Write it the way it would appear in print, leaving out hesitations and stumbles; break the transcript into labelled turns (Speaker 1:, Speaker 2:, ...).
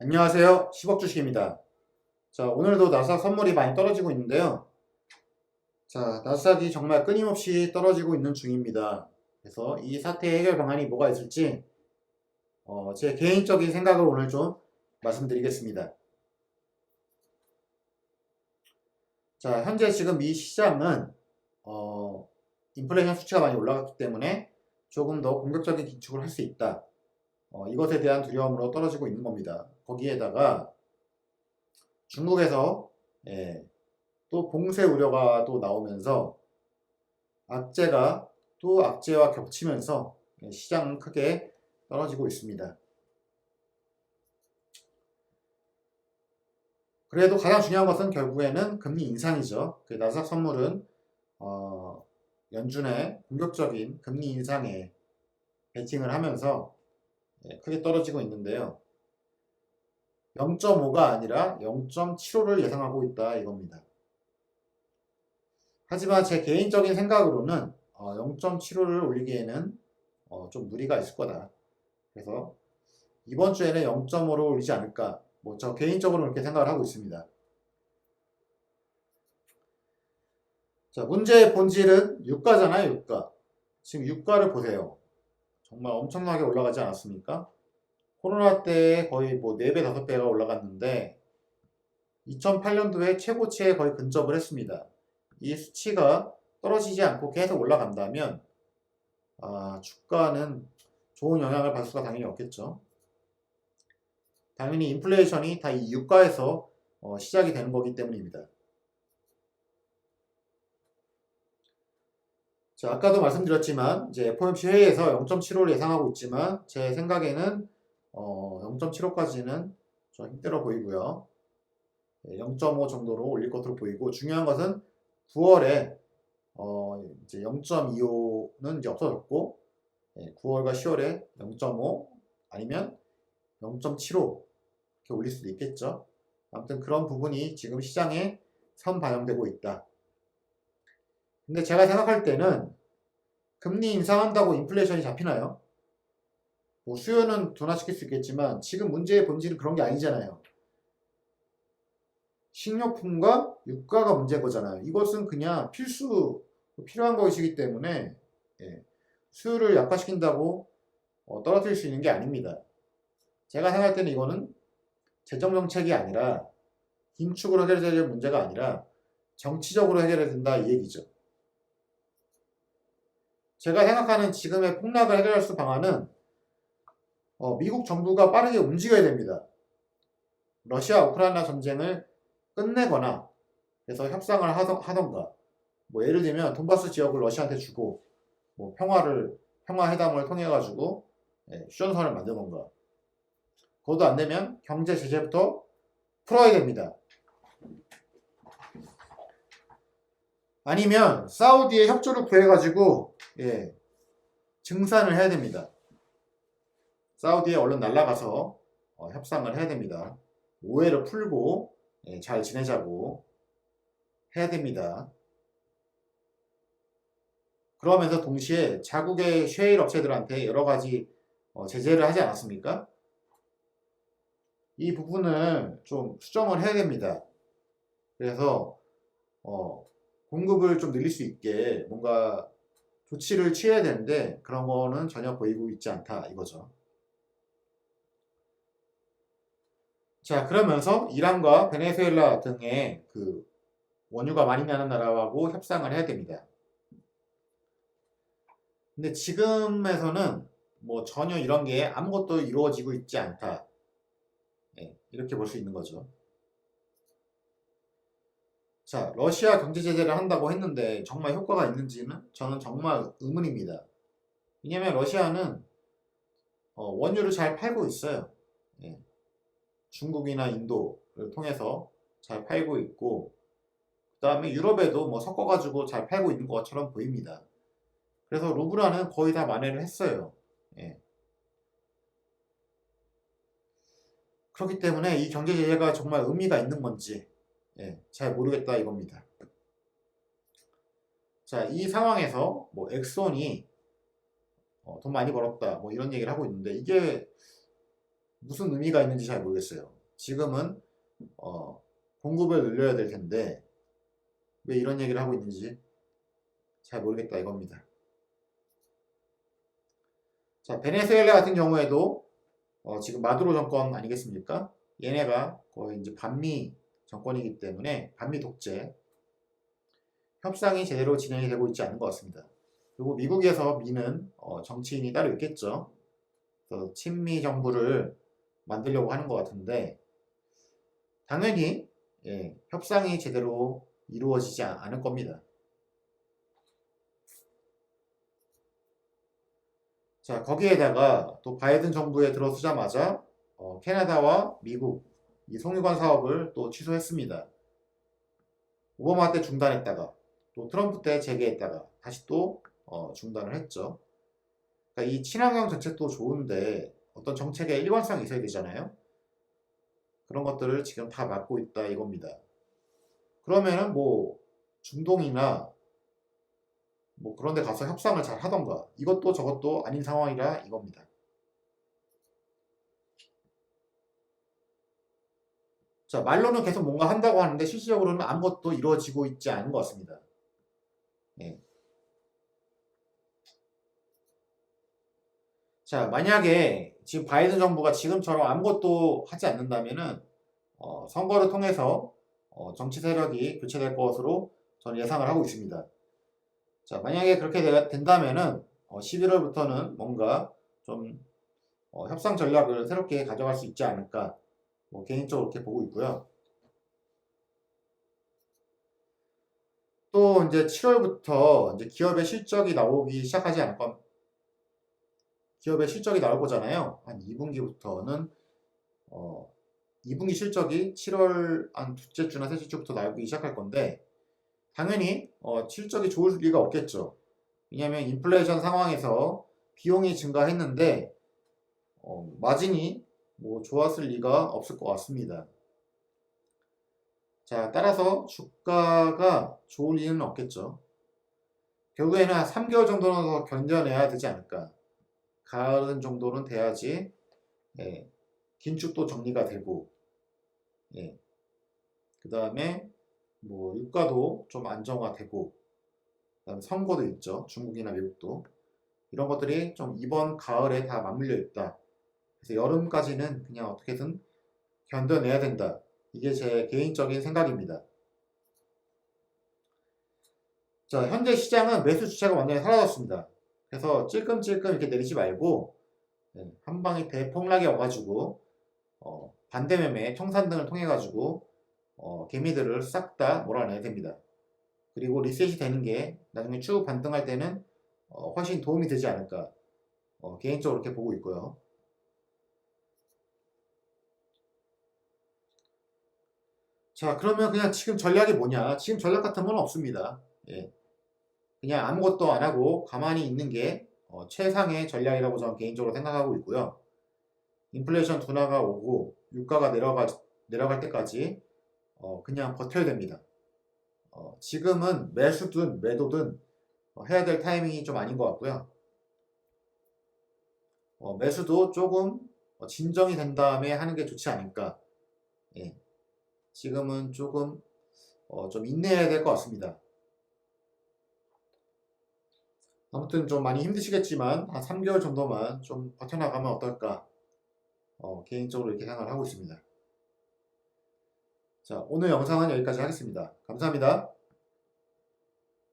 Speaker 1: 안녕하세요. 10억 주식입니다. 자, 오늘도 나스닥 선물이 많이 떨어지고 있는데요. 자, 나스닥이 정말 끊임없이 떨어지고 있는 중입니다. 그래서 이 사태 해결 방안이 뭐가 있을지 제 개인적인 생각을 오늘 좀 말씀드리겠습니다. 자, 현재 지금 미 시장은 인플레이션 수치가 많이 올라갔기 때문에 조금 더 공격적인 긴축을 할 수 있다. 이것에 대한 두려움으로 떨어지고 있는 겁니다. 거기에다가 중국에서 또 봉쇄 우려가 또 나오면서 악재가 또 악재와 겹치면서 시장은 크게 떨어지고 있습니다. 그래도 가장 중요한 것은 결국에는 금리 인상이죠. 그 나스닥 선물은 연준의 공격적인 금리 인상에 베팅을 하면서 크게 떨어지고 있는데요. 0.5가 아니라 0.75를 예상하고 있다 이겁니다. 하지만 제 개인적인 생각으로는 0.75를 올리기에는 좀 무리가 있을 거다. 그래서 이번 주에는 0.5로 올리지 않을까. 뭐 저 개인적으로 그렇게 생각을 하고 있습니다. 자, 문제의 본질은 유가잖아요, 유가. 지금 유가를 보세요. 정말 엄청나게 올라가지 않았습니까? 코로나 때 거의 뭐 4배, 5배가 올라갔는데 2008년도에 최고치에 거의 근접을 했습니다. 이 수치가 떨어지지 않고 계속 올라간다면 주가는 좋은 영향을 받을 수가 당연히 없겠죠. 당연히 인플레이션이 다 이 유가에서 시작이 되는 거기 때문입니다. 자, 아까도 말씀드렸지만 이제 FOMC 회의에서 0.75를 예상하고 있지만 제 생각에는 0.75까지는 좀 힘들어 보이고요. 0.5 정도로 올릴 것으로 보이고 중요한 것은 9월에 이제 0.25는 이제 없어졌고 9월과 10월에 0.5 아니면 0.75 이렇게 올릴 수도 있겠죠. 아무튼 그런 부분이 지금 시장에 선반영되고 있다. 근데 제가 생각할 때는 금리 인상한다고 인플레이션이 잡히나요? 뭐 수요는 둔화시킬 수 있겠지만 지금 문제의 본질은 그런 게 아니잖아요. 식료품과 유가가 문제인 거잖아요. 이것은 그냥 필요한 것이기 때문에 수요를 약화시킨다고 떨어뜨릴 수 있는 게 아닙니다. 제가 생각할 때는 이거는 재정정책이 아니라 긴축으로 해결해야 될 문제가 아니라 정치적으로 해결해야 된다 이 얘기죠. 제가 생각하는 지금의 폭락을 해결할 수 방안은 미국 정부가 빠르게 움직여야 됩니다. 러시아 우크라이나 전쟁을 끝내거나 그래서 협상을 하던가 뭐 예를 들면 돈바스 지역을 러시아한테 주고 뭐 평화 회담을 통해 가지고 휴전선을 만드던가 그것도 안 되면 경제 제재부터 풀어야 됩니다. 아니면 사우디의 협조를 구해가지고 증산을 해야 됩니다. 사우디에 얼른 날아가서 협상을 해야 됩니다. 오해를 풀고 잘 지내자고 해야 됩니다. 그러면서 동시에 자국의 셰일 업체들한테 여러 가지 제재를 하지 않았습니까? 이 부분을 좀 수정을 해야 됩니다. 그래서 공급을 좀 늘릴 수 있게 뭔가 조치를 취해야 되는데 그런 거는 전혀 보이고 있지 않다 이거죠. 자, 그러면서 이란과 베네수엘라 등의 그 원유가 많이 나는 나라하고 협상을 해야 됩니다. 근데 지금에서는 뭐 전혀 이런 게 아무것도 이루어지고 있지 않다. 이렇게 볼 수 있는 거죠. 자, 러시아 경제 제재를 한다고 했는데 정말 효과가 있는지는 저는 정말 의문입니다. 왜냐면 러시아는 원유를 잘 팔고 있어요. 중국이나 인도를 통해서 잘 팔고 있고 그 다음에 유럽에도 뭐 섞어가지고 잘 팔고 있는 것처럼 보입니다. 그래서 루블화는 거의 다 만회를 했어요. 그렇기 때문에 이 경제 제재가 정말 의미가 있는 건지 잘 모르겠다 이겁니다. 자, 이 상황에서 뭐 엑손이 돈 많이 벌었다 뭐 이런 얘기를 하고 있는데 이게 무슨 의미가 있는지 잘 모르겠어요. 지금은 공급을 늘려야 될 텐데 왜 이런 얘기를 하고 있는지 잘 모르겠다 이겁니다. 자, 베네수엘라 같은 경우에도 지금 마두로 정권 아니겠습니까? 얘네가 거의 이제 반미 정권이기 때문에 반미 독재 협상이 제대로 진행이 되고 있지 않은 것 같습니다. 그리고 미국에서 미는 정치인이 따로 있겠죠. 그래서 친미 정부를 만들려고 하는 것 같은데 당연히 협상이 제대로 이루어지지 않을 겁니다. 자, 거기에다가 또 바이든 정부에 들어서자마자 캐나다와 미국 이 송유관 사업을 또 취소했습니다. 오바마 때 중단했다가 또 트럼프 때 재개했다가 다시 또 중단을 했죠. 그러니까 이 친환경 정책도 좋은데 어떤 정책에 일관성이 있어야 되잖아요. 그런 것들을 지금 다 막고 있다 이겁니다. 그러면은 뭐 중동이나 뭐 그런 데 가서 협상을 잘 하던가 이것도 저것도 아닌 상황이라 이겁니다. 자, 말로는 계속 뭔가 한다고 하는데 실질적으로는 아무것도 이루어지고 있지 않은 것 같습니다. 네. 자, 만약에 지금 바이든 정부가 지금처럼 아무것도 하지 않는다면은 선거를 통해서 정치 세력이 교체될 것으로 저는 예상을 하고 있습니다. 자, 만약에 그렇게 된다면은 11월부터는 뭔가 좀 협상 전략을 새롭게 가져갈 수 있지 않을까 뭐 개인적으로 그렇게 보고 있고요. 또 이제 7월부터 이제 기업의 실적이 나오기 시작하지 않을 겁니다. 기업의 실적이 나올 거잖아요. 한 2분기부터는 2분기 실적이 7월 한 둘째 주나 셋째 주부터 나오기 시작할 건데 당연히 실적이 좋을 리가 없겠죠. 왜냐하면 인플레이션 상황에서 비용이 증가했는데 마진이 뭐 좋았을 리가 없을 것 같습니다. 자, 따라서 주가가 좋을 리는 없겠죠. 결국에는 한 3개월 정도는 더 견뎌내야 되지 않을까. 가을 정도는 돼야지 긴축도 정리가 되고 그 다음에 뭐 유가도 좀 안정화되고 그다음에 선거도 있죠. 중국이나 미국도 이런 것들이 좀 이번 가을에 다 맞물려 있다. 그래서 여름까지는 그냥 어떻게든 견뎌내야 된다. 이게 제 개인적인 생각입니다. 자, 현재 시장은 매수 주체가 완전히 사라졌습니다. 그래서 찔끔찔끔 이렇게 내리지 말고 한 방에 대폭락이 와가지고 반대 매매, 청산 등을 통해 가지고 개미들을 싹 다 몰아내야 됩니다. 그리고 리셋이 되는 게 나중에 쭉 반등할 때는 훨씬 도움이 되지 않을까 개인적으로 이렇게 보고 있고요. 자, 그러면 그냥 지금 전략이 뭐냐? 지금 전략 같은 건 없습니다. 그냥 아무것도 안 하고 가만히 있는 게 최상의 전략이라고 저는 개인적으로 생각하고 있고요. 인플레이션 둔화가 오고 유가가 내려갈 때까지 그냥 버텨야 됩니다. 지금은 매수든 매도든 해야 될 타이밍이 좀 아닌 것 같고요. 매수도 조금 진정이 된 다음에 하는 게 좋지 않을까. 지금은 조금 좀 인내해야 될 것 같습니다. 아무튼 좀 많이 힘드시겠지만 한 3개월 정도만 좀 버텨나가면 어떨까 개인적으로 이렇게 생각을 하고 있습니다. 자, 오늘 영상은 여기까지 하겠습니다. 감사합니다.